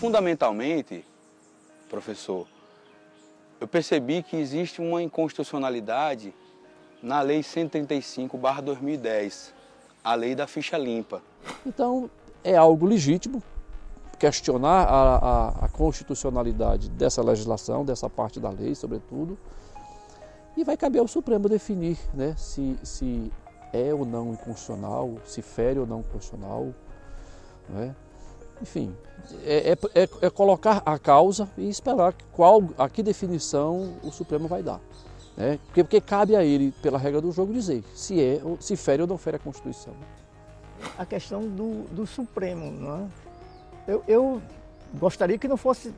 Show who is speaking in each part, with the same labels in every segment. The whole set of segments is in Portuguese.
Speaker 1: fundamentalmente, professor, eu percebi que existe uma inconstitucionalidade na Lei 135/2010, a lei da ficha limpa.
Speaker 2: Então, é algo legítimo questionar a constitucionalidade dessa legislação, dessa parte da lei, sobretudo, e vai caber ao Supremo definir, né, se é ou não inconstitucional, se fere ou não constitucional, né? Enfim, é colocar a causa e esperar a que definição o Supremo vai dar, né? Porque cabe a ele, pela regra do jogo, dizer se fere ou não fere a Constituição.
Speaker 3: A questão do Supremo, não é? Eu gostaria que não fosse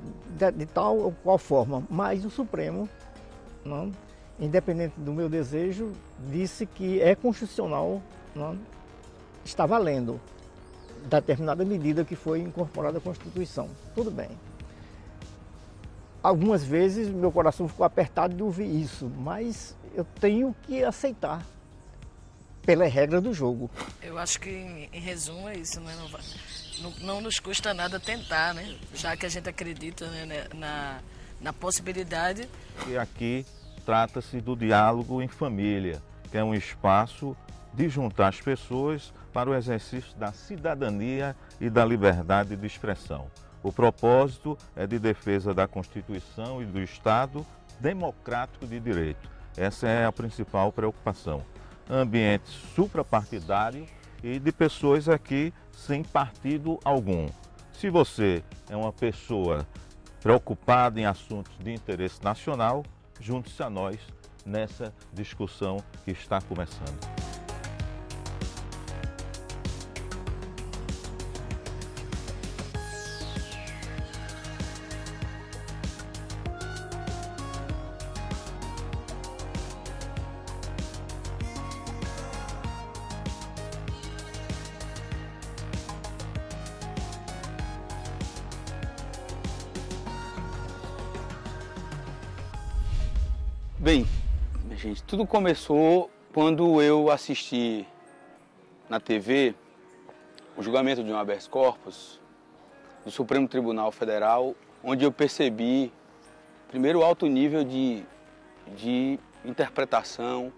Speaker 3: de tal ou qual forma, mas o Supremo, não, independente do meu desejo, disse que é constitucional, não, está valendo determinada medida que foi incorporada à Constituição. Tudo bem. Algumas vezes meu coração ficou apertado de ouvir isso, mas eu tenho que aceitar pela regra do jogo.
Speaker 4: Eu acho que, em resumo, é isso, né? Não nos custa nada tentar, né? Já que a gente acredita, né, na possibilidade.
Speaker 5: E aqui trata-se do diálogo em família, que é um espaço de juntar as pessoas para o exercício da cidadania e da liberdade de expressão. O propósito é de defesa da Constituição e do Estado democrático de direito. Essa é a principal preocupação. Ambiente suprapartidário e de pessoas aqui sem partido algum. Se você é uma pessoa preocupada em assuntos de interesse nacional, junte-se a nós nessa discussão que está começando.
Speaker 1: Bem, gente, tudo começou quando eu assisti na TV o julgamento de um habeas corpus do Supremo Tribunal Federal, onde eu percebi, primeiro, o alto nível de interpretação,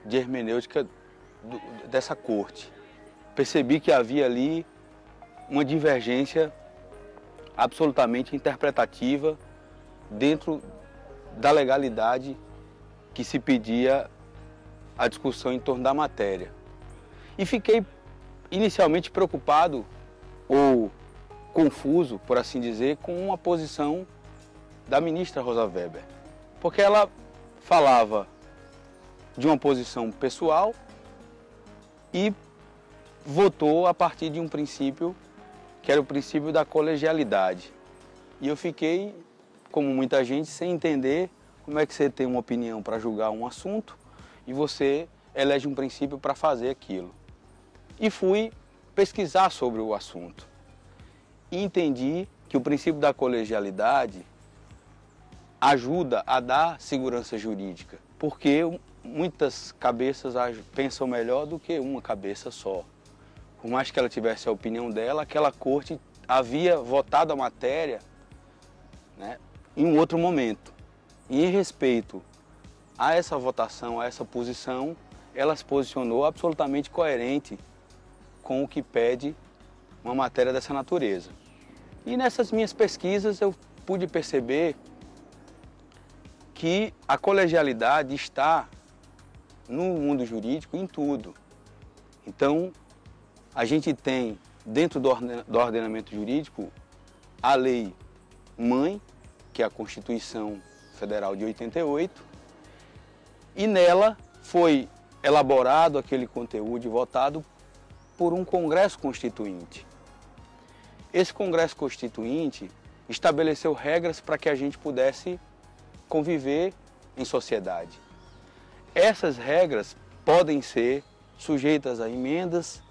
Speaker 1: de hermenêutica dessa corte. Percebi que havia ali uma divergência absolutamente interpretativa dentro da legalidade que se pedia a discussão em torno da matéria. E fiquei inicialmente preocupado ou confuso, por assim dizer, com a posição da ministra Rosa Weber, porque ela falava de uma posição pessoal e votou a partir de um princípio que era o princípio da colegialidade. E eu fiquei, como muita gente, sem entender como é que você tem uma opinião para julgar um assunto e você elege um princípio para fazer aquilo. E fui pesquisar sobre o assunto e entendi que o princípio da colegialidade ajuda a dar segurança jurídica, porque muitas cabeças pensam melhor do que uma cabeça só. Por mais que ela tivesse a opinião dela, aquela corte havia votado a matéria, né, em um outro momento. E em respeito a essa votação, a essa posição, ela se posicionou absolutamente coerente com o que pede uma matéria dessa natureza. E nessas minhas pesquisas eu pude perceber que a colegialidade está no mundo jurídico em tudo. Então, a gente tem dentro do ordenamento jurídico a lei mãe, que é a Constituição Federal de 88, e nela foi elaborado aquele conteúdo e votado por um Congresso Constituinte. Esse Congresso Constituinte estabeleceu regras para que a gente pudesse conviver em sociedade. Essas regras podem ser sujeitas a emendas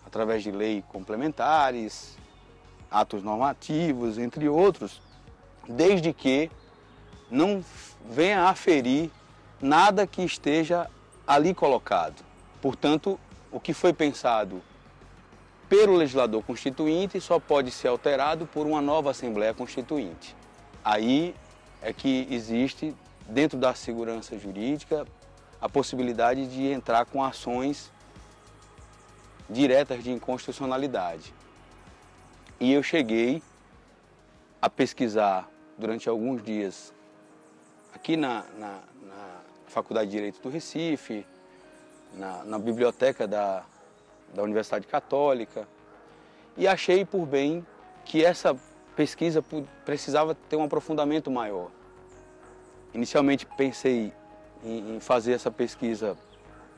Speaker 1: através de leis complementares, atos normativos, entre outros, desde que não venha a aferir nada que esteja ali colocado. Portanto, o que foi pensado pelo legislador constituinte só pode ser alterado por uma nova Assembleia Constituinte. Aí é que existe, dentro da segurança jurídica, a possibilidade de entrar com ações diretas de inconstitucionalidade. E eu cheguei a pesquisar durante alguns dias aqui na Faculdade de Direito do Recife, na biblioteca da Universidade Católica, e achei por bem que essa pesquisa precisava ter um aprofundamento maior. Inicialmente pensei em fazer essa pesquisa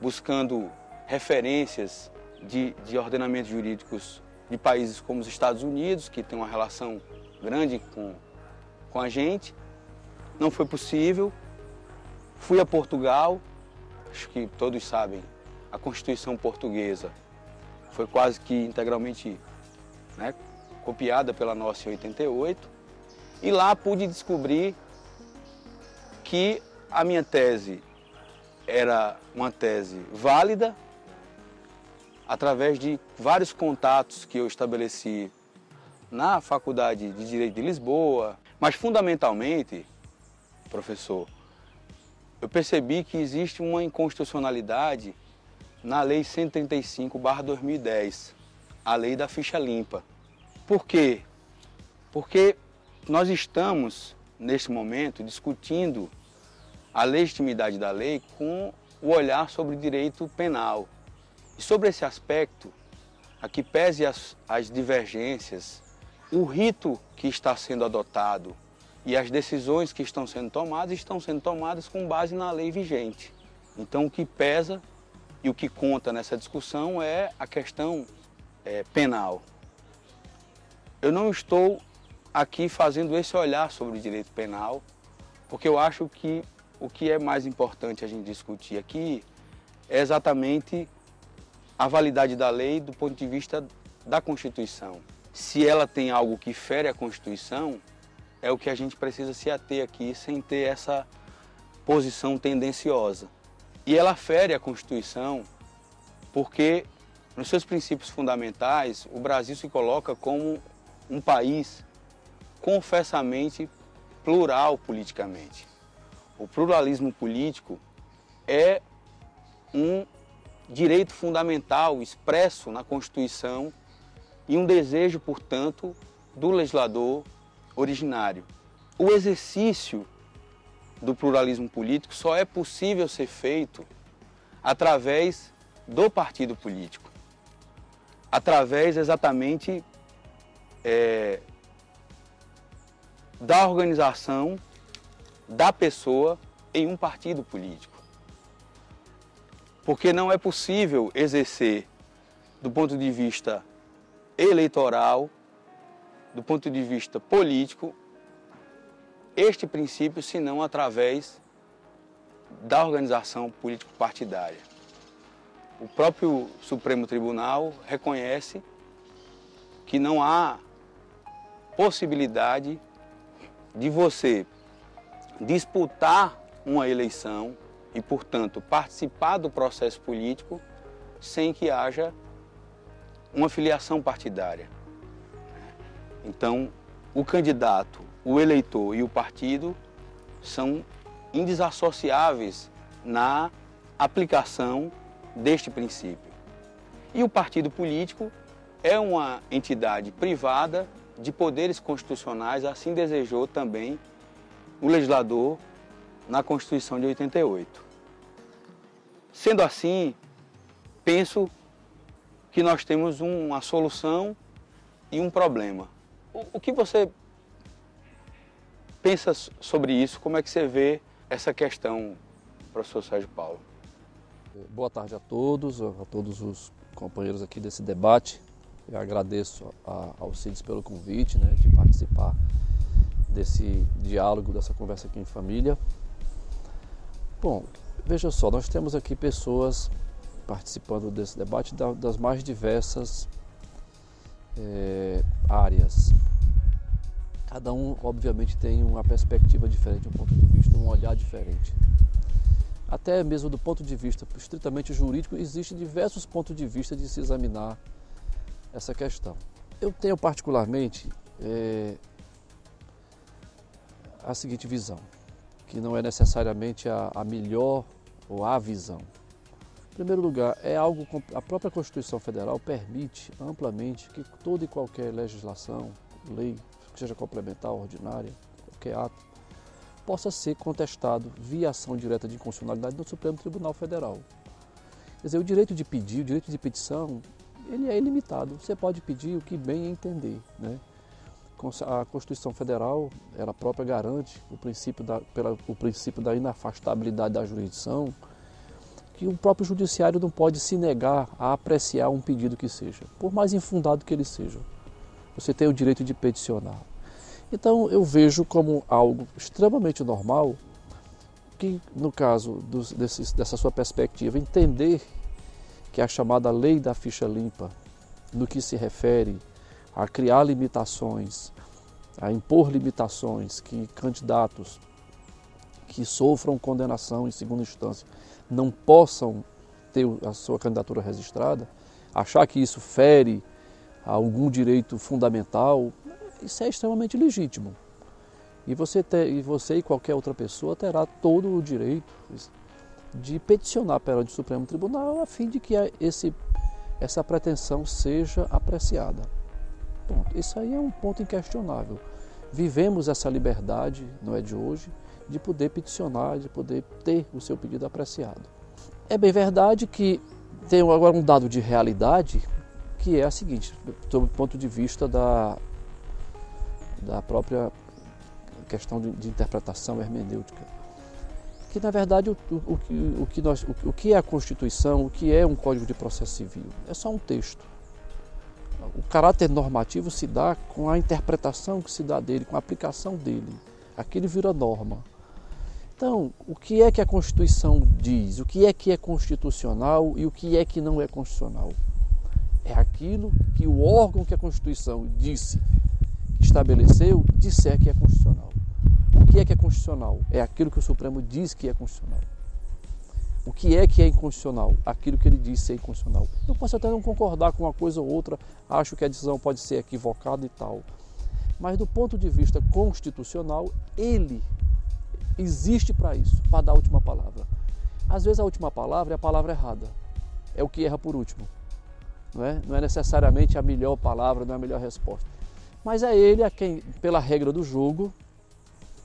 Speaker 1: buscando referências de ordenamentos jurídicos de países como os Estados Unidos, que tem uma relação grande com a gente. Não foi possível. Fui a Portugal, acho que todos sabem, a Constituição portuguesa foi quase que integralmente, né, copiada pela nossa em 88, e lá pude descobrir que a minha tese era uma tese válida, através de vários contatos que eu estabeleci na Faculdade de Direito de Lisboa, mas fundamentalmente, professor, eu percebi que existe uma inconstitucionalidade na Lei 135/2010, a Lei da Ficha Limpa. Por quê? Porque nós estamos, neste momento, discutindo a legitimidade da lei com o olhar sobre o direito penal. E sobre esse aspecto, a que pese as divergências, o rito que está sendo adotado e as decisões que estão sendo tomadas com base na lei vigente. Então, o que pesa e o que conta nessa discussão é a questão penal. Eu não estou aqui fazendo esse olhar sobre o direito penal, porque eu acho que o que é mais importante a gente discutir aqui é exatamente a validade da lei do ponto de vista da Constituição. Se ela tem algo que fere a Constituição, é o que a gente precisa se ater aqui, sem ter essa posição tendenciosa. E ela fere a Constituição porque, nos seus princípios fundamentais, o Brasil se coloca como um país confessamente plural politicamente. O pluralismo político é um direito fundamental expresso na Constituição e um desejo, portanto, do legislador originário. O exercício do pluralismo político só é possível ser feito através do partido político, através exatamente da organização da pessoa em um partido político. Porque não é possível exercer, do ponto de vista eleitoral, do ponto de vista político, este princípio, senão através da organização político-partidária. O próprio Supremo Tribunal reconhece que não há possibilidade de você disputar uma eleição e, portanto, participar do processo político sem que haja uma filiação partidária. Então, o candidato, o eleitor e o partido são indesassociáveis na aplicação deste princípio. E o partido político é uma entidade privada de poderes constitucionais, assim desejou também o legislador na Constituição de 88. Sendo assim, penso que nós temos uma solução e um problema. O que você pensa sobre isso? Como é que você vê essa questão, professor Sérgio Paulo?
Speaker 2: Boa tarde a todos os companheiros aqui desse debate. Eu agradeço a Alcides pelo convite, né, de participar desse diálogo, dessa conversa aqui em família. Bom, veja só, nós temos aqui pessoas participando desse debate das mais diversas áreas. Cada um, obviamente, tem uma perspectiva diferente, um ponto de vista, um olhar diferente. Até mesmo do ponto de vista estritamente jurídico, existem diversos pontos de vista de se examinar essa questão. Eu tenho particularmente a seguinte visão, que não é necessariamente a melhor ou a visão. Em primeiro lugar, é algo que a própria Constituição Federal permite amplamente que toda e qualquer legislação, lei, seja complementar, ordinária, qualquer ato, possa ser contestado via ação direta de inconstitucionalidade no Supremo Tribunal Federal. Quer dizer, o direito de pedir, o direito de petição, ele é ilimitado. Você pode pedir o que bem entender, né? A Constituição Federal, ela própria garante o princípio da inafastabilidade da jurisdição, que o próprio judiciário não pode se negar a apreciar um pedido que seja, por mais infundado que ele seja. Você tem o direito de peticionar. Então eu vejo como algo extremamente normal que, no caso dessa sua perspectiva, entender que a chamada lei da ficha limpa, no que se refere a criar limitações, a impor limitações que candidatos que sofram condenação em segunda instância não possam ter a sua candidatura registrada, achar que isso fere algum direito fundamental, isso é extremamente legítimo. E você e qualquer outra pessoa terá todo o direito de peticionar perante o Supremo Tribunal a fim de que essa pretensão seja apreciada. Ponto. Isso aí é um ponto inquestionável. Vivemos essa liberdade, não é de hoje, de poder peticionar, de poder ter o seu pedido apreciado. É bem verdade que tem agora um dado de realidade que é a seguinte, sob o ponto de vista da própria questão de interpretação hermenêutica, que na verdade o que é a Constituição, o que é um Código de Processo Civil, é só um texto. O caráter normativo se dá com a interpretação que se dá dele, com a aplicação dele. Aquilo vira norma. Então, o que é que a Constituição diz? O que é constitucional e o que é que não é constitucional? É aquilo que o órgão que a Constituição estabeleceu, disser que é constitucional. O que é constitucional? É aquilo que o Supremo diz que é constitucional. O que é inconstitucional? Aquilo que ele diz ser inconstitucional. Eu posso até não concordar com uma coisa ou outra, acho que a decisão pode ser equivocada e tal. Mas do ponto de vista constitucional, ele existe para isso, para dar a última palavra. Às vezes a última palavra é a palavra errada, é o que erra por último. Não é necessariamente a melhor palavra, não é a melhor resposta. Mas é ele a quem, pela regra do jogo,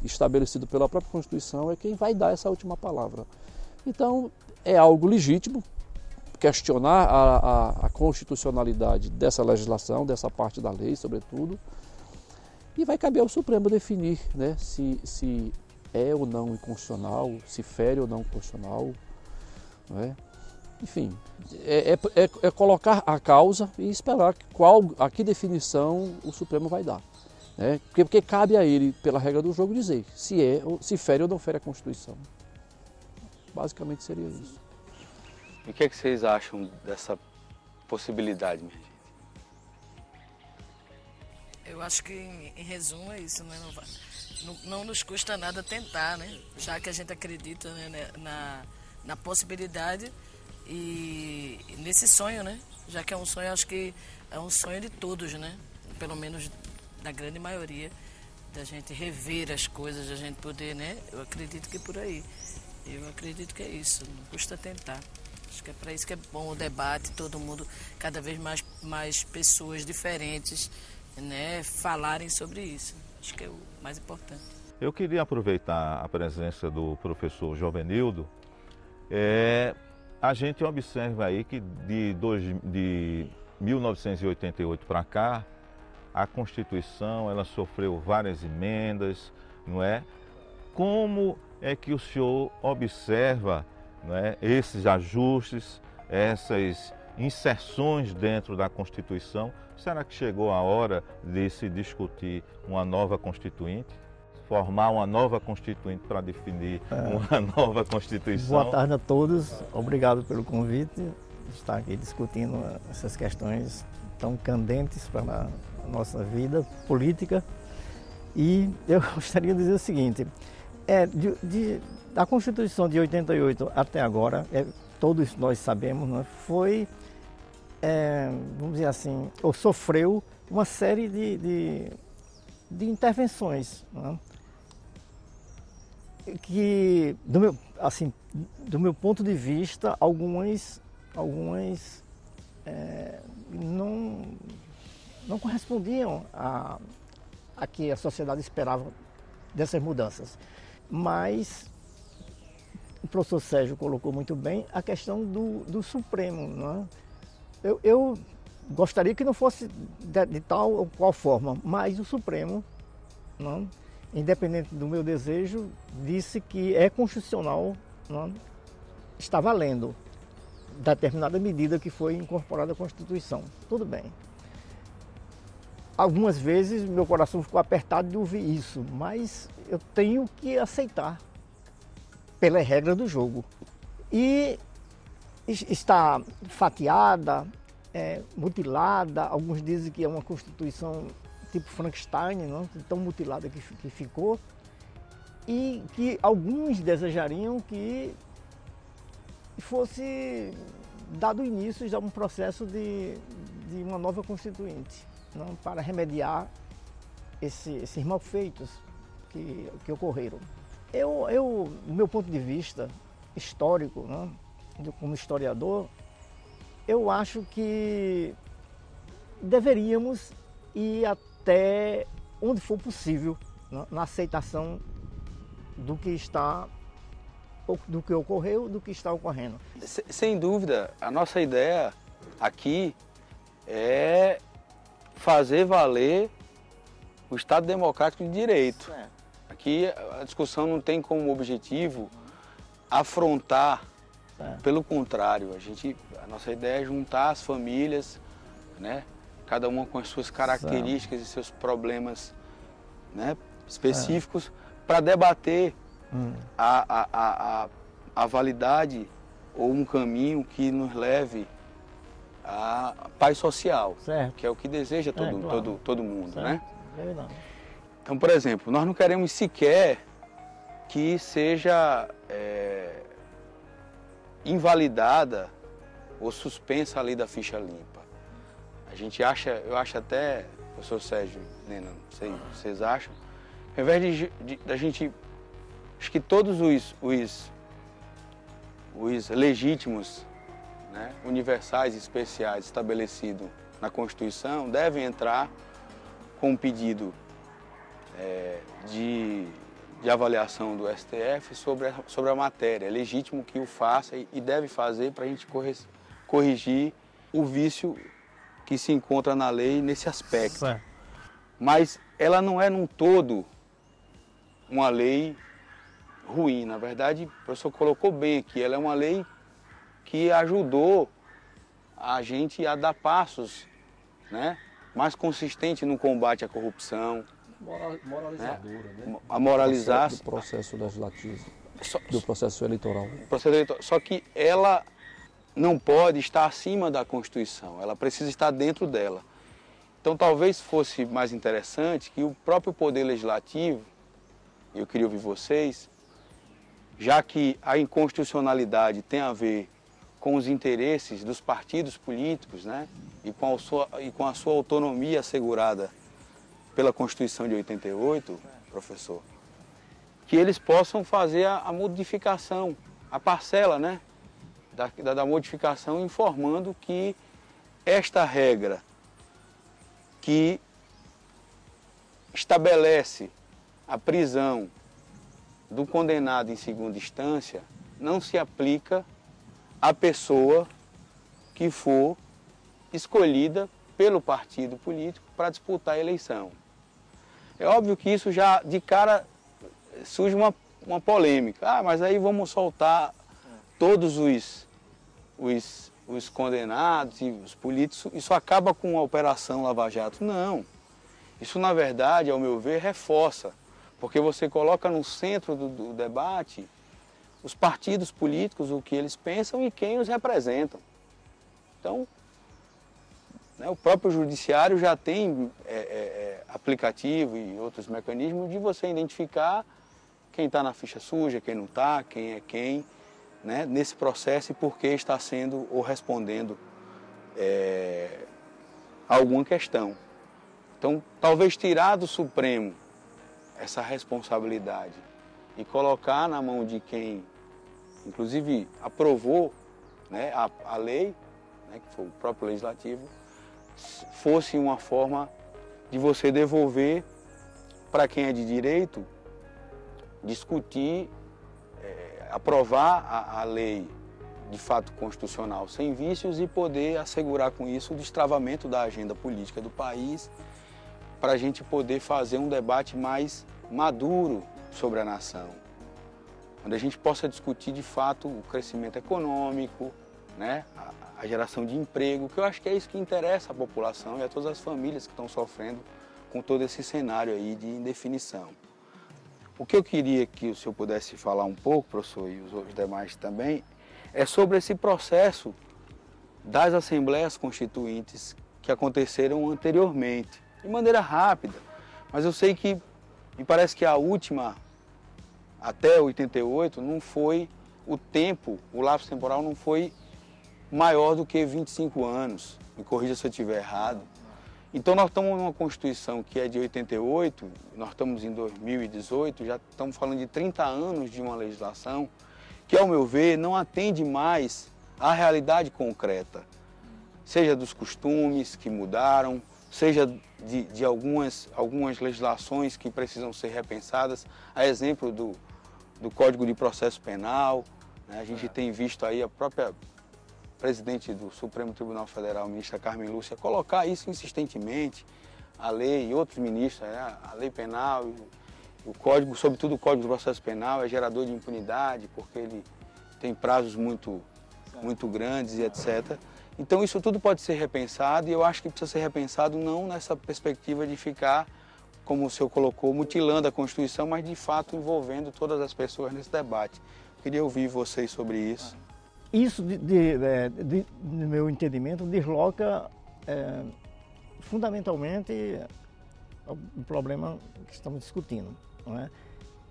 Speaker 2: estabelecido pela própria Constituição, é quem vai dar essa última palavra. Então, é algo legítimo questionar a constitucionalidade dessa legislação, dessa parte da lei, sobretudo, e vai caber ao Supremo definir, né, se é ou não inconstitucional, se fere ou não constitucional, não é? Enfim, é colocar a causa e esperar a que definição o Supremo vai dar. Né? Porque cabe a ele, pela regra do jogo, dizer se fere ou não fere a Constituição. Basicamente seria isso.
Speaker 1: E o que é que vocês acham dessa possibilidade, minha gente?
Speaker 4: Eu acho que, em resumo, é isso, né? Não nos custa nada tentar, né? Já que a gente acredita, né, na possibilidade e nesse sonho, né? Já que é um sonho, acho que é um sonho de todos, né? Pelo menos da grande maioria, da gente rever as coisas, da gente poder, né? Eu acredito que é por aí. Eu acredito que é isso, não custa tentar. Acho que é para isso que é bom o debate, todo mundo, cada vez mais pessoas diferentes, né, falarem sobre isso. Acho que é o mais importante.
Speaker 5: Eu queria aproveitar a presença do professor Jovenildo. A gente observa aí que de 1988 para cá, a Constituição ela sofreu várias emendas, não é? Como é que o senhor observa, não é, esses ajustes, essas inserções dentro da Constituição? Será que chegou a hora de se discutir uma nova Constituinte? Formar uma nova Constituinte para definir uma nova Constituição?
Speaker 3: Boa tarde a todos, obrigado pelo convite. Estar aqui discutindo essas questões tão candentes para a nossa vida política. E eu gostaria de dizer o seguinte, da Constituição de 88 até agora, todos nós sabemos, né, foi vamos dizer assim, ou sofreu uma série de intervenções, né? Que, do meu ponto de vista, algumas não correspondiam a que a sociedade esperava dessas mudanças. Mas o professor Sérgio colocou muito bem a questão do Supremo, não é? Eu gostaria que não fosse de tal ou qual forma, mas o Supremo, não, independente do meu desejo, disse que é constitucional, não, está valendo determinada medida que foi incorporada à Constituição. Tudo bem. Algumas vezes meu coração ficou apertado de ouvir isso, mas eu tenho que aceitar pela regra do jogo. E está fatiada, mutilada, alguns dizem que é uma Constituição tipo Frankenstein, não? Tão mutilada que ficou, e que alguns desejariam que fosse dado início a um processo de uma nova Constituinte, não? Para remediar esses malfeitos que ocorreram. Eu, do meu ponto de vista histórico, não? Como historiador, eu acho que deveríamos ir até onde for possível, não? Na aceitação do que está, do que ocorreu, do que está ocorrendo.
Speaker 1: Sem dúvida, a nossa ideia aqui é fazer valer o Estado Democrático de Direito. Aqui a discussão não tem como objetivo afrontar, pelo contrário, a nossa ideia é juntar as famílias, né, cada uma com as suas características e seus problemas, né, específicos, para debater a validade ou um caminho que nos leve à paz social, que é o que deseja todo mundo, né? Então, por exemplo, nós não queremos sequer que seja invalidada ou suspensa a lei da ficha limpa. Eu acho até, professor Sérgio, Nena, não sei, vocês acham, ao invés da gente, acho que todos os legítimos, né, universais e especiais estabelecidos na Constituição devem entrar com um pedido de avaliação do STF sobre a matéria. É legítimo que o faça e deve fazer para a gente corrigir o vício que se encontra na lei nesse aspecto. Mas ela não é num todo uma lei ruim. Na verdade, o professor colocou bem aqui, ela é uma lei que ajudou a gente a dar passos, né, mais consistentes no combate à corrupção.
Speaker 2: Moralizadora, né?
Speaker 1: A moralizar
Speaker 2: do processo legislativo, do processo eleitoral.
Speaker 1: Só que ela não pode estar acima da Constituição, ela precisa estar dentro dela. Então talvez fosse mais interessante que o próprio Poder Legislativo, eu queria ouvir vocês, já que a inconstitucionalidade tem a ver com os interesses dos partidos políticos, né, e com a sua autonomia assegurada pela Constituição de 88, professor, que eles possam fazer a modificação, a parcela, né, da modificação, informando que esta regra que estabelece a prisão do condenado em segunda instância não se aplica à pessoa que for escolhida pelo partido político para disputar a eleição. É óbvio que isso já, de cara, surge uma polêmica. Ah, mas aí vamos soltar todos os condenados e os políticos. Isso acaba com a Operação Lava Jato. Não. Isso, na verdade, ao meu ver, reforça. Porque você coloca no centro do debate os partidos políticos, o que eles pensam e quem os representam. Então, né, o próprio judiciário já tem aplicativo e outros mecanismos de você identificar quem está na ficha suja, quem não está, quem é quem, né, nesse processo e por que está sendo ou respondendo alguma questão. Então, talvez tirar do Supremo essa responsabilidade e colocar na mão de quem, inclusive, aprovou, né, a lei, né, que foi o próprio Legislativo, fosse uma forma de você devolver para quem é de direito, discutir, aprovar a lei de fato constitucional sem vícios e poder assegurar com isso o destravamento da agenda política do país, para a gente poder fazer um debate mais maduro sobre a nação, onde a gente possa discutir de fato o crescimento econômico, né, a geração de emprego, que eu acho que é isso que interessa à população e a todas as famílias que estão sofrendo com todo esse cenário aí de indefinição. O que eu queria que o senhor pudesse falar um pouco, professor, e os demais também, é sobre esse processo das assembleias constituintes que aconteceram anteriormente, de maneira rápida. Mas eu sei que, me parece que a última, até 88, não foi o tempo, o lapso temporal não foi maior do que 25 anos. Me corrija se eu estiver errado. Então nós estamos numa Constituição que é de 88, nós estamos em 2018, já estamos falando de 30 anos de uma legislação que, ao meu ver, não atende mais à realidade concreta, seja dos costumes que mudaram, seja de algumas legislações que precisam ser repensadas, a exemplo do Código de Processo Penal, né? A gente tem visto aí a própria presidente do Supremo Tribunal Federal, a ministra Carmen Lúcia, colocar isso insistentemente, a lei e outros ministros, né? A lei penal, o Código, sobretudo o Código de Processo Penal, é gerador de impunidade, porque ele tem prazos muito grandes e etc. Então isso tudo pode ser repensado e eu acho que precisa ser repensado não nessa perspectiva de ficar, como o senhor colocou, mutilando a Constituição, mas de fato envolvendo todas as pessoas nesse debate. Eu queria ouvir vocês sobre isso.
Speaker 3: Isso, no meu entendimento, desloca fundamentalmente o problema que estamos discutindo. Não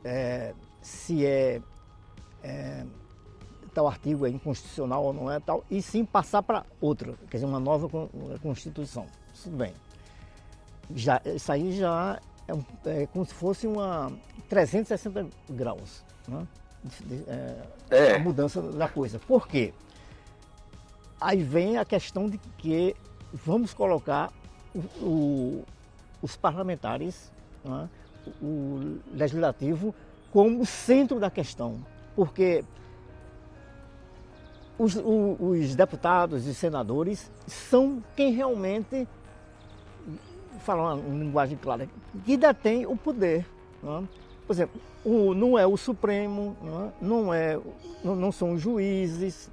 Speaker 3: é? Se tal artigo é inconstitucional ou não é tal, e sim passar para outra, quer dizer, uma nova Constituição. Tudo bem. Isso aí já é como se fosse uma 360 graus, né? A mudança da coisa. Por quê? Aí vem a questão de que vamos colocar os parlamentares, né, o legislativo, como centro da questão. Porque os deputados e senadores são quem realmente, falar uma linguagem clara, que detém o poder. Né? Por exemplo, não é o Supremo, não são os juízes,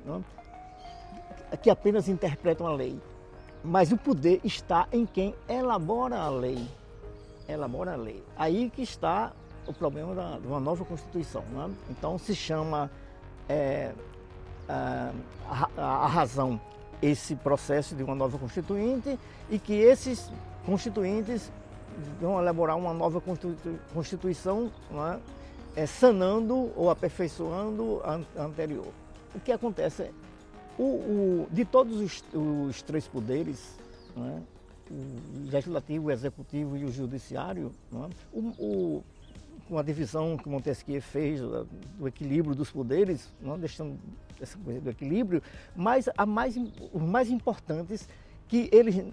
Speaker 3: que apenas interpretam a lei, mas o poder está em quem elabora a lei. Aí que está o problema de uma nova Constituição. Então se chama a razão esse processo de uma nova Constituinte e que esses constituintes vão elaborar uma nova Constituição, sanando ou aperfeiçoando a anterior. O que acontece é, de todos os três poderes, o legislativo, o executivo e o judiciário, com a divisão que Montesquieu fez do equilíbrio dos poderes, deixando essa coisa do equilíbrio, mas os mais importantes que eles,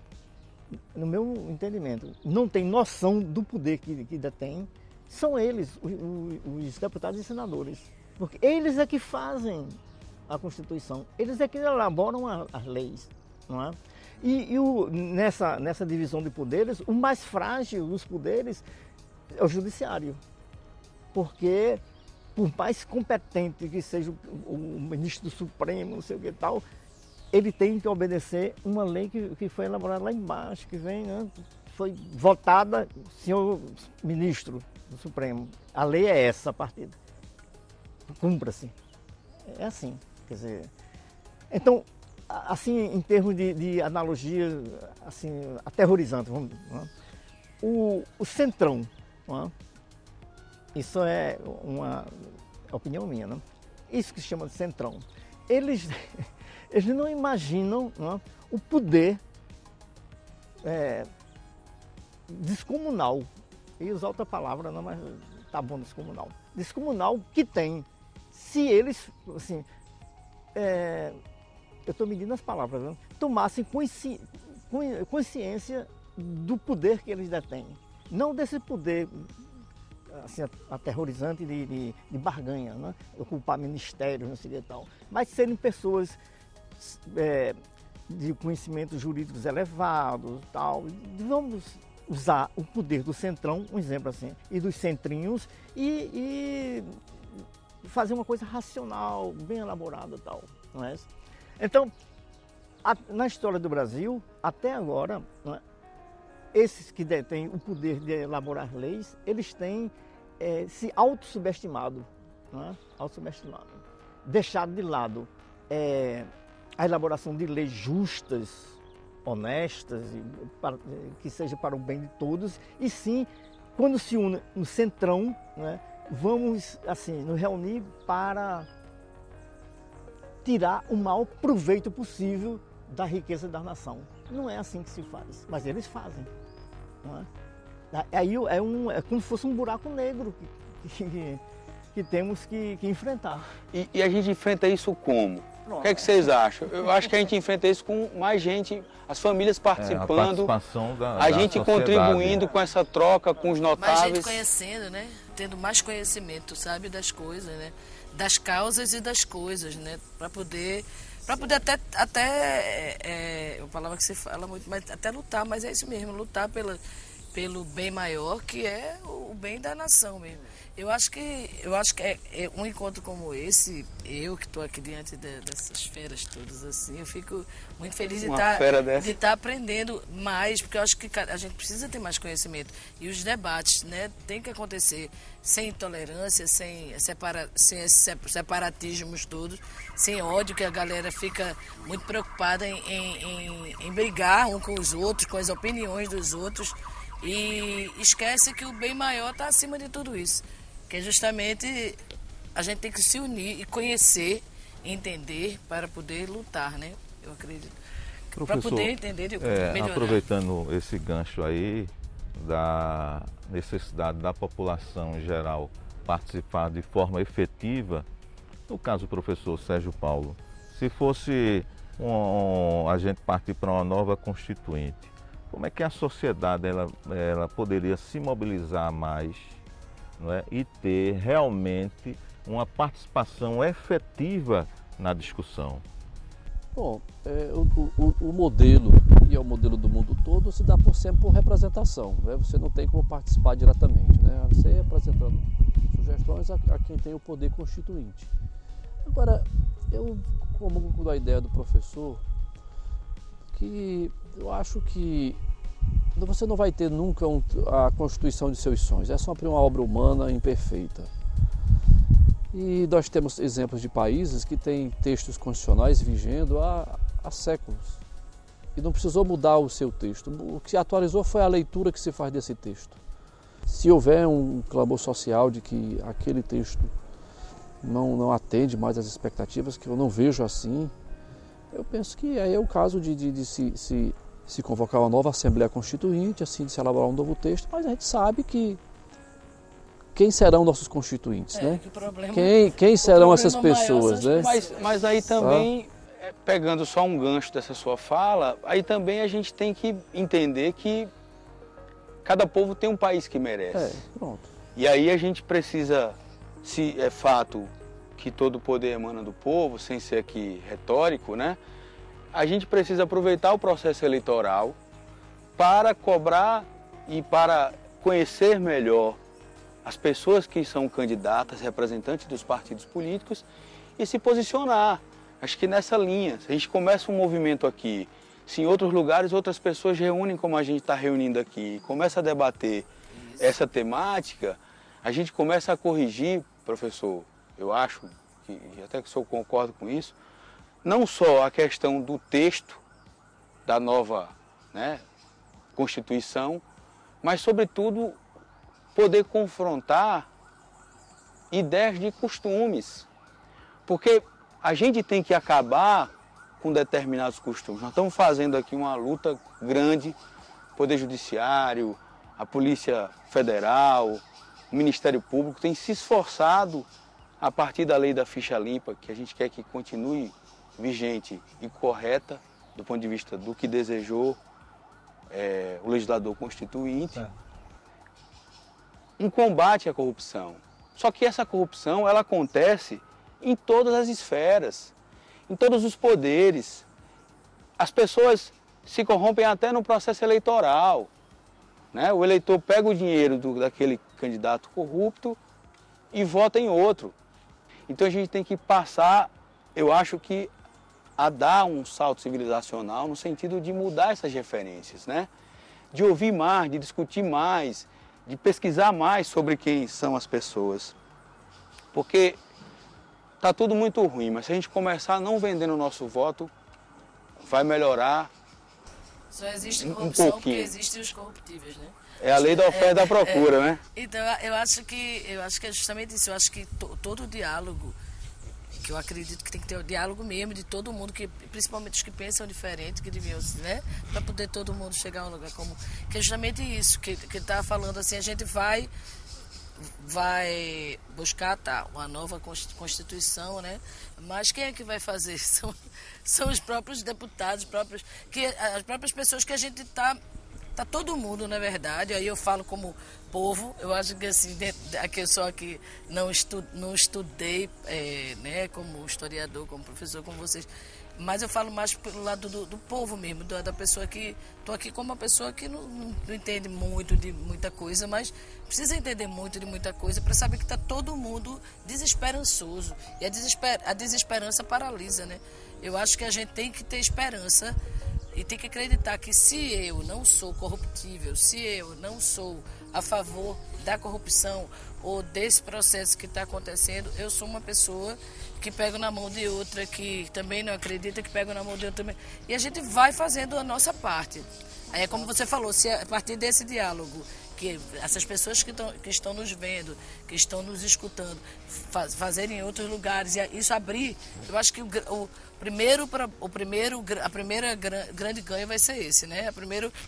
Speaker 3: no meu entendimento, não têm noção do poder que detêm, são eles, os deputados e senadores. Porque eles é que fazem a Constituição, eles é que elaboram as leis. Não é? Nessa divisão de poderes, o mais frágil dos poderes é o judiciário. Porque, por mais competente que seja o ministro do Supremo, não sei o que tal, ele tem que obedecer uma lei que foi elaborada lá embaixo, que foi votada, senhor ministro do Supremo. A lei é essa, a partir. Cumpra-se. É assim, quer dizer. Então, assim, em termos de analogia, assim, aterrorizante, vamos dizer, o centrão, isso é uma opinião minha, isso que se chama de centrão. Eles Eles não imaginam, não é, o poder descomunal, e usar outra palavra, não, mas tá bom, descomunal que tem, se eles, assim, eu estou medindo as palavras, né, tomassem consciência do poder que eles detêm, não desse poder assim, aterrorizante de barganha, né, ocupar ministérios, não sei o que tal, mas serem pessoas de conhecimentos jurídicos elevados, tal. Vamos usar o poder do centrão, um exemplo assim, e dos centrinhos e fazer uma coisa racional, bem elaborada, tal, não é? Então, na história do Brasil, até agora, não é, esses que detêm o poder de elaborar leis, eles têm se autossubestimado, não é? Autossubestimado, deixado de lado a elaboração de leis justas, honestas, que seja para o bem de todos, e sim, quando se une no centrão, né, vamos assim, nos reunir para tirar o maior proveito possível da riqueza da nação. Não é assim que se faz, mas eles fazem. Não é? Aí é como se fosse um buraco negro que temos que enfrentar.
Speaker 1: E a gente enfrenta isso como? O que é que vocês acham? Eu acho que a gente enfrenta isso com mais gente, as famílias participando, a gente contribuindo com essa troca, com os notáveis.
Speaker 4: Mais gente conhecendo, né? Tendo mais conhecimento, sabe, das coisas, né? Das causas e das coisas, né? Para poder até uma palavra que você fala muito, mas até lutar, mas é isso mesmo, lutar pelo bem maior, que é o bem da nação mesmo. Eu acho que um encontro como esse, eu que estou aqui diante dessas feras todas assim, eu fico muito feliz de estar aprendendo mais, porque eu acho que a gente precisa ter mais conhecimento. E os debates, né, tem que acontecer sem intolerância, sem esses separatismos todos, sem ódio, que a galera fica muito preocupada em brigar um com os outros, com as opiniões dos outros, e esquece que o bem maior está acima de tudo isso. Que justamente a gente tem que se unir e conhecer, entender para poder lutar, né? Eu acredito. Para poder entender e melhorar.
Speaker 5: Aproveitando esse gancho aí da necessidade da população em geral participar de forma efetiva, no caso do professor Sérgio Paulo, se fosse a gente partir para uma nova constituinte, como é que a sociedade ela poderia se mobilizar mais, não é? E ter realmente uma participação efetiva na discussão?
Speaker 2: Bom, o modelo, e é o modelo do mundo todo, se dá sempre por representação, né? Você não tem como participar diretamente, né? A não ser apresentando sugestões a quem tem o poder constituinte. Agora, eu comungo da ideia do professor, que eu acho que você não vai ter nunca a constituição de seus sonhos, é sempre uma obra humana imperfeita. E nós temos exemplos de países que têm textos constitucionais vigendo há séculos e não precisou mudar o seu texto. O que se atualizou foi a leitura que se faz desse texto. Se houver um clamor social de que aquele texto não atende mais às expectativas, que eu não vejo assim, eu penso que aí é o caso de se convocar uma nova Assembleia Constituinte, assim, de se elaborar um novo texto, mas a gente sabe que quem serão nossos constituintes, né? Quem serão essas pessoas, né?
Speaker 1: Mas aí também, pegando só um gancho dessa sua fala, aí também a gente tem que entender que cada povo tem um país que merece.
Speaker 2: Pronto.
Speaker 1: E aí a gente precisa, se é fato que todo poder emana do povo, sem ser aqui retórico, né? A gente precisa aproveitar o processo eleitoral para cobrar e para conhecer melhor as pessoas que são candidatas, representantes dos partidos políticos, e se posicionar. Acho que nessa linha, se a gente começa um movimento aqui, se em outros lugares outras pessoas reúnem como a gente está reunindo aqui, começa a debater essa temática, a gente começa a corrigir, professor, eu acho, que até que o senhor concorda com isso, não só a questão do texto da nova, né, Constituição, mas, sobretudo, poder confrontar ideias de costumes. Porque a gente tem que acabar com determinados costumes. Nós estamos fazendo aqui uma luta grande, Poder Judiciário, a Polícia Federal, o Ministério Público tem se esforçado a partir da lei da ficha limpa, que a gente quer que continue vigente e correta do ponto de vista do que desejou o legislador constituinte, um combate à corrupção. Só que essa corrupção ela acontece em todas as esferas, em todos os poderes. As pessoas se corrompem até no processo eleitoral, né? O eleitor pega o dinheiro daquele candidato corrupto e vota em outro. Então a gente tem que passar, eu acho que, a dar um salto civilizacional no sentido de mudar essas referências, né? De ouvir mais, de discutir mais, de pesquisar mais sobre quem são as pessoas. Porque está tudo muito ruim, mas se a gente começar não vendendo o nosso voto, vai melhorar.
Speaker 4: Só existe corrupção porque existem os corruptíveis, né?
Speaker 1: É a lei da oferta e da procura, né?
Speaker 4: Então, eu acho que é justamente isso. Eu acho que todo o diálogo, que eu acredito que tem que ter o diálogo mesmo de todo mundo, principalmente os que pensam diferente, que deviam, né? Para poder todo mundo chegar a um lugar comum. Que é justamente isso, que ele estava falando assim, a gente vai buscar uma nova Constituição, né? Mas quem é que vai fazer? São os próprios deputados, as próprias pessoas que a gente está todo mundo, na verdade. Aí eu falo como povo, eu acho que assim, aqui eu só aqui não estudei, né, como historiador, como professor, como vocês, mas eu falo mais pelo lado do povo mesmo, da pessoa que... Estou aqui como uma pessoa que não entende muito de muita coisa, mas precisa entender muito de muita coisa para saber que está todo mundo desesperançoso. E a desesperança paralisa, né? Eu acho que a gente tem que ter esperança e tem que acreditar que se eu não sou corruptível, se eu não sou a favor da corrupção ou desse processo que está acontecendo, eu sou uma pessoa que pego na mão de outra, que também não acredita, que pego na mão de outra também. E a gente vai fazendo a nossa parte. Aí é como você falou, se a partir desse diálogo, que essas pessoas que estão nos vendo, que estão nos escutando, fazerem em outros lugares, e isso abrir, eu acho que a primeira grande ganho vai ser esse, né?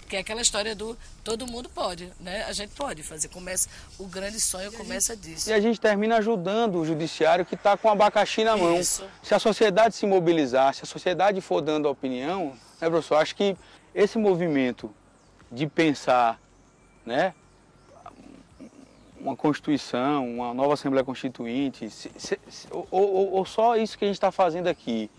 Speaker 4: Que é aquela história do todo mundo pode, né? A gente pode fazer, o grande sonho começa disso.
Speaker 1: E a gente termina ajudando o judiciário que está com o abacaxi na mão.
Speaker 4: Isso.
Speaker 1: Se a sociedade se mobilizar, se a sociedade for dando opinião, né, professor? Acho que esse movimento de pensar, né, uma Constituição, uma nova Assembleia Constituinte, ou só isso que a gente está fazendo aqui,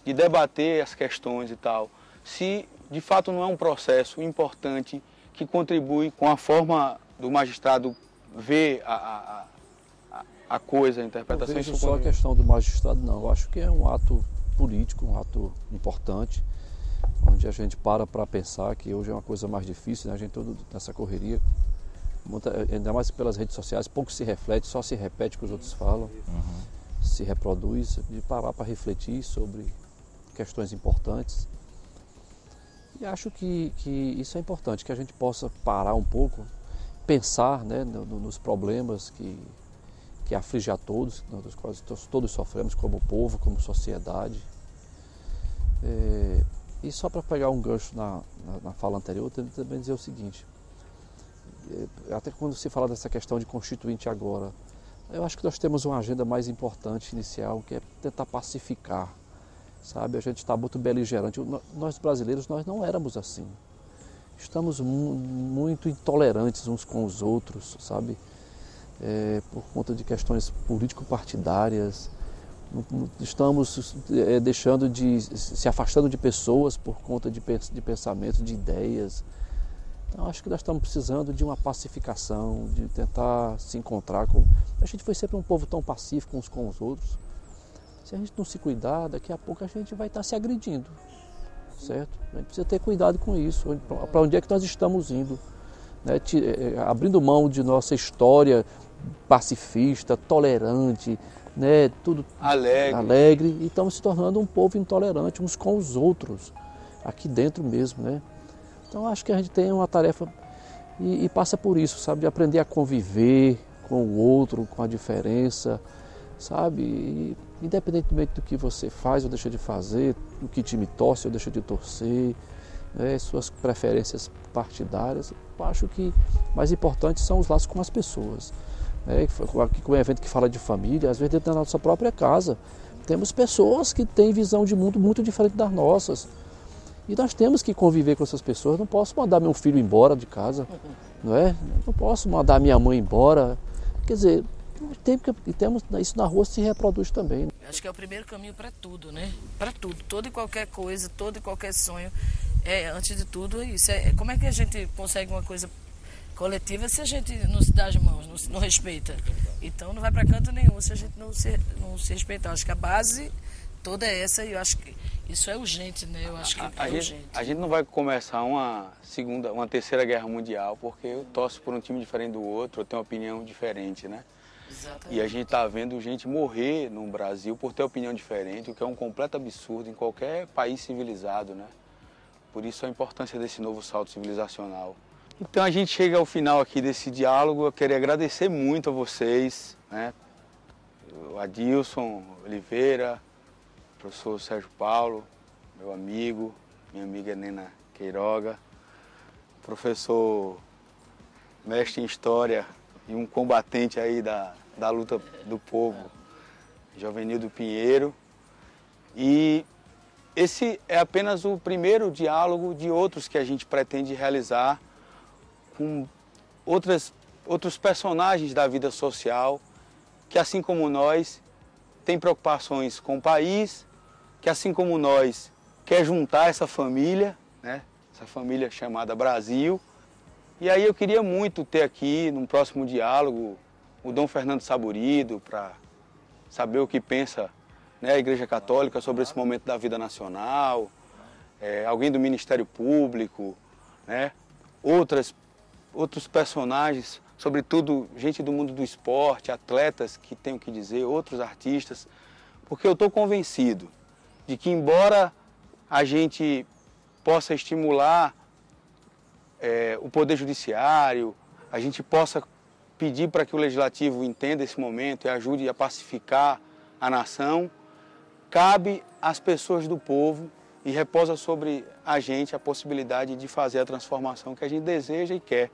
Speaker 1: de debater as questões e tal, se de fato não é um processo importante que contribui com a forma do magistrado ver a coisa, a interpretação.
Speaker 2: Não vejo só a questão do magistrado, não. Eu acho que é um ato político, um ato importante, onde a gente para pensar que hoje é uma coisa mais difícil, né? A gente todo nessa correria, ainda mais pelas redes sociais, pouco se reflete, só se repete o que os outros falam, se reproduz, de parar para refletir sobre questões importantes. E acho que isso é importante, que a gente possa parar um pouco, pensar, né, nos problemas que afligem a todos, dos quais todos sofremos como povo, como sociedade. E só para pegar um gancho na fala anterior, eu tenho também dizer o seguinte, até quando se fala dessa questão de constituinte agora, eu acho que nós temos uma agenda mais importante inicial, que é tentar pacificar, sabe? A gente está muito beligerante. Nós brasileiros, nós não éramos assim. Estamos muito intolerantes uns com os outros, sabe? Por conta de questões político-partidárias. Estamos se afastando de pessoas por conta de pensamentos, de ideias. Então, acho que nós estamos precisando de uma pacificação, de tentar se encontrar com... A gente foi sempre um povo tão pacífico uns com os outros. Se a gente não se cuidar, daqui a pouco a gente vai estar se agredindo, certo? A gente precisa ter cuidado com isso, para onde é que nós estamos indo, né? Abrindo mão de nossa história pacifista, tolerante, né? Tudo alegre, e estamos se tornando um povo intolerante uns com os outros, aqui dentro mesmo, né? Então acho que a gente tem uma tarefa e passa por isso, sabe? De aprender a conviver com o outro, com a diferença, sabe? independentemente do que você faz ou deixa de fazer, do que time torce ou deixa de torcer, né, suas preferências partidárias, eu acho que mais importante são os laços com as pessoas. Aqui com um evento que fala de família, às vezes dentro da nossa própria casa, temos pessoas que têm visão de mundo muito diferente das nossas. E nós temos que conviver com essas pessoas. Não posso mandar meu filho embora de casa, não é? Não posso mandar minha mãe embora. Quer dizer, temos isso na rua se reproduz também.
Speaker 4: Acho que é o primeiro caminho para tudo, né? Para tudo, toda e qualquer coisa, todo e qualquer sonho. Antes de tudo, é isso. Como é que a gente consegue uma coisa coletiva se a gente não se dá as mãos, não respeita? Então não vai para canto nenhum se a gente não se respeitar. Acho que a base toda é essa e eu acho que isso é urgente, né? Eu acho que é urgente.
Speaker 1: A gente não vai começar uma terceira guerra mundial porque eu torço por um time diferente do outro, eu tenho uma opinião diferente, né?
Speaker 4: Exatamente.
Speaker 1: E a gente está vendo gente morrer no Brasil por ter opinião diferente, o que é um completo absurdo em qualquer país civilizado, né? Por isso a importância desse novo salto civilizacional. Então a gente chega ao final aqui desse diálogo. Eu queria agradecer muito a vocês, né? O Adilson Oliveira, o professor Sérgio Paulo, meu amigo, minha amiga Nena Queiroga, professor mestre em História e um combatente aí da luta do povo, Jovenildo Pinheiro. E esse é apenas o primeiro diálogo de outros que a gente pretende realizar com outros personagens da vida social que, assim como nós, têm preocupações com o país, que, assim como nós, quer juntar essa família, né? Essa família chamada Brasil. E aí eu queria muito ter aqui, num próximo diálogo, o Dom Fernando Saburido, para saber o que pensa, né, a Igreja Católica sobre esse momento da vida nacional, alguém do Ministério Público, né, outros personagens, sobretudo gente do mundo do esporte, atletas que têm o que dizer, outros artistas, porque eu estou convencido de que, embora a gente possa estimular o Poder Judiciário, a gente possa pedir para que o Legislativo entenda esse momento e ajude a pacificar a nação, cabe às pessoas do povo e repousa sobre a gente a possibilidade de fazer a transformação que a gente deseja e quer,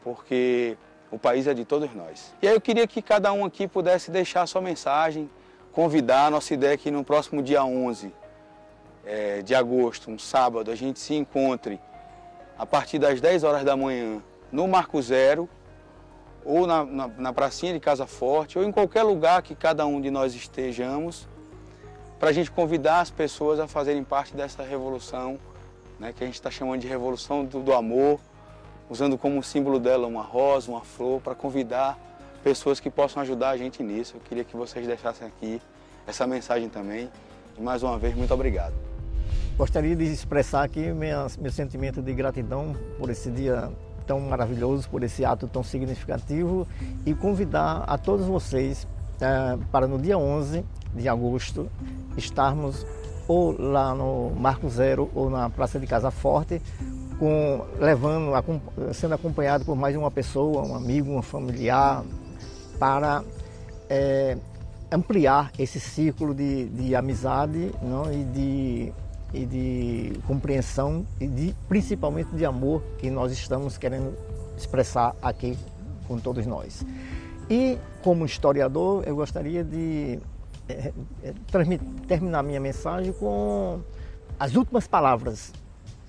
Speaker 1: porque o país é de todos nós. E aí eu queria que cada um aqui pudesse deixar a sua mensagem, convidar. A nossa ideia é que no próximo dia 11 de agosto, um sábado, a gente se encontre a partir das 10 horas da manhã no Marco Zero, ou na pracinha de Casa Forte, ou em qualquer lugar que cada um de nós estejamos, para a gente convidar as pessoas a fazerem parte dessa revolução, né, que a gente está chamando de revolução do amor, usando como símbolo dela uma rosa, uma flor, para convidar pessoas que possam ajudar a gente nisso. Eu queria que vocês deixassem aqui essa mensagem também. E mais uma vez, muito obrigado.
Speaker 3: Gostaria de expressar aqui meu sentimento de gratidão por esse dia tão maravilhoso, por esse ato tão significativo, e convidar a todos vocês para no dia 11 de agosto estarmos ou lá no Marco Zero ou na Praça de Casa Forte, sendo acompanhado por mais uma pessoa, um amigo, um familiar, para ampliar esse círculo de amizade, não? E de compreensão e principalmente de amor que nós estamos querendo expressar aqui com todos nós. E como historiador, eu gostaria de terminar minha mensagem com as últimas palavras,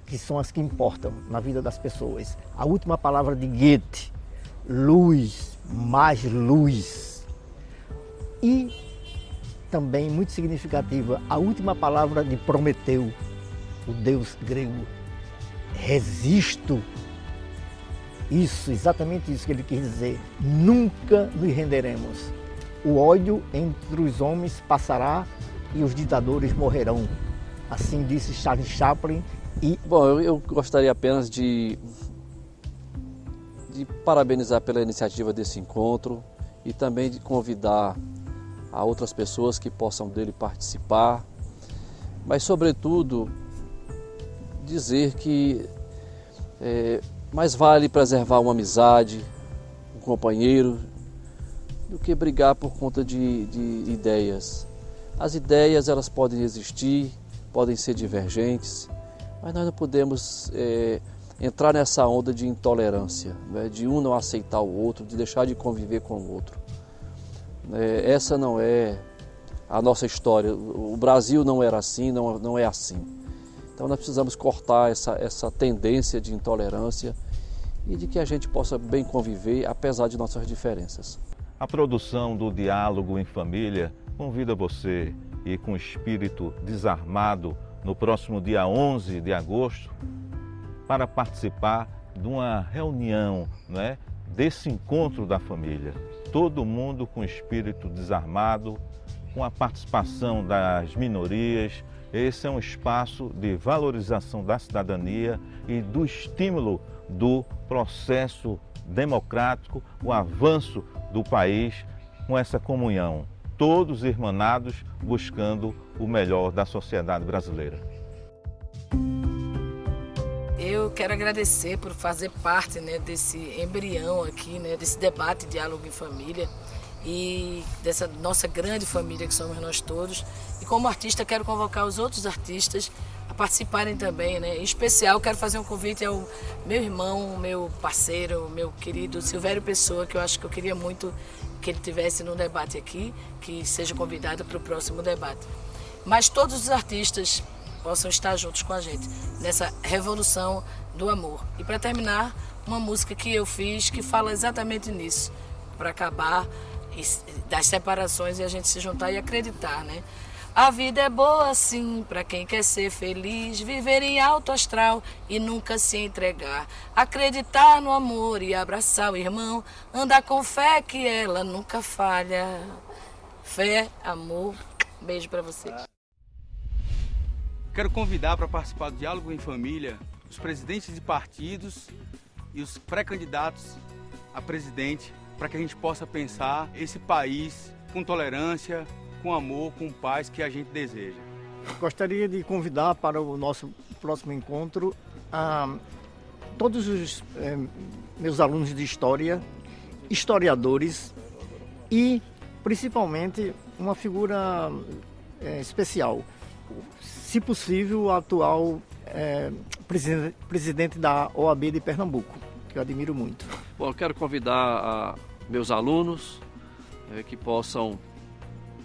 Speaker 3: que são as que importam na vida das pessoas. A última palavra de Goethe: luz, mais luz. E também muito significativa, a última palavra de Prometeu, o deus grego: resisto. Isso, exatamente isso que ele quis dizer. Nunca nos renderemos. O ódio entre os homens passará e os ditadores morrerão. Assim disse Charles Chaplin.
Speaker 2: Bom, eu gostaria apenas de parabenizar pela iniciativa desse encontro e também de convidar a outras pessoas que possam dele participar, mas sobretudo dizer que mais vale preservar uma amizade, um companheiro, do que brigar por conta de ideias. As ideias, elas podem existir, podem ser divergentes, mas nós não podemos entrar nessa onda de intolerância, né? De um não aceitar o outro, de deixar de conviver com o outro. Essa não é a nossa história. O Brasil não era assim, não é assim. Então nós precisamos cortar essa tendência de intolerância e de que a gente possa bem conviver, apesar de nossas diferenças.
Speaker 5: A produção do Diálogo em Família convida você e com espírito desarmado no próximo dia 11 de agosto para participar de uma reunião, né, desse encontro da família. Todo mundo com espírito desarmado, com a participação das minorias. Esse é um espaço de valorização da cidadania e do estímulo do processo democrático, o avanço do país com essa comunhão. Todos irmanados buscando o melhor da sociedade brasileira.
Speaker 4: Eu quero agradecer por fazer parte, né, desse embrião aqui, né, desse debate Diálogo em Família e dessa nossa grande família que somos nós todos. E como artista quero convocar os outros artistas a participarem também, né? Em especial quero fazer um convite ao meu irmão, meu parceiro, meu querido Silvério Pessoa, que eu acho que eu queria muito que ele tivesse no debate aqui, que seja convidado para o próximo debate. Mas todos os artistas possam estar juntos com a gente nessa revolução do amor. E para terminar, uma música que eu fiz que fala exatamente nisso, para acabar das separações e a gente se juntar e acreditar, né? A vida é boa sim para quem quer ser feliz, viver em alto astral e nunca se entregar, acreditar no amor e abraçar o irmão, andar com fé que ela nunca falha. Fé, amor, beijo para você.
Speaker 1: Quero convidar para participar do Diálogo em Família os presidentes de partidos e os pré-candidatos a presidente, para que a gente possa pensar esse país com tolerância, com amor, com paz que a gente deseja.
Speaker 3: Gostaria de convidar para o nosso próximo encontro todos os meus alunos de História, historiadores e principalmente uma figura especial, se possível o atual presidente da OAB de Pernambuco, que eu admiro muito.
Speaker 2: Bom, eu quero convidar meus alunos que possam,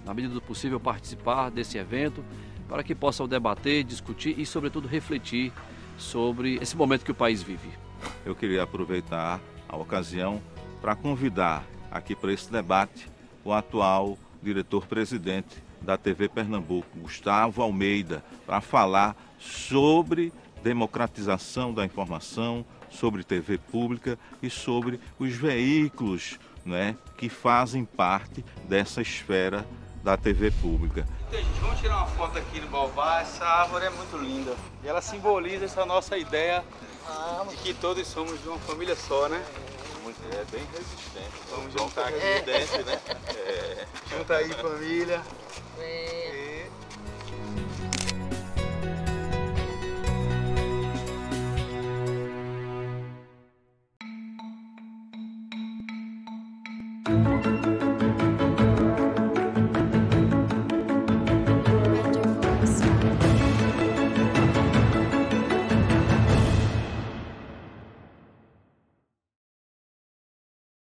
Speaker 2: na medida do possível, participar desse evento, para que possam debater, discutir e, sobretudo, refletir sobre esse momento que o país vive.
Speaker 5: Eu queria aproveitar a ocasião para convidar aqui para esse debate o atual diretor-presidente da TV Pernambuco, Gustavo Almeida, para falar sobre democratização da informação, sobre TV pública e sobre os veículos, né, que fazem parte dessa esfera da TV pública.
Speaker 1: Gente, vamos tirar uma foto aqui no Baobá. Essa árvore é muito linda e ela simboliza essa nossa ideia de que todos somos de uma família só, né?
Speaker 5: É bem resistente.
Speaker 1: Vamos juntar aqui,
Speaker 5: né?
Speaker 1: Junta aí, família.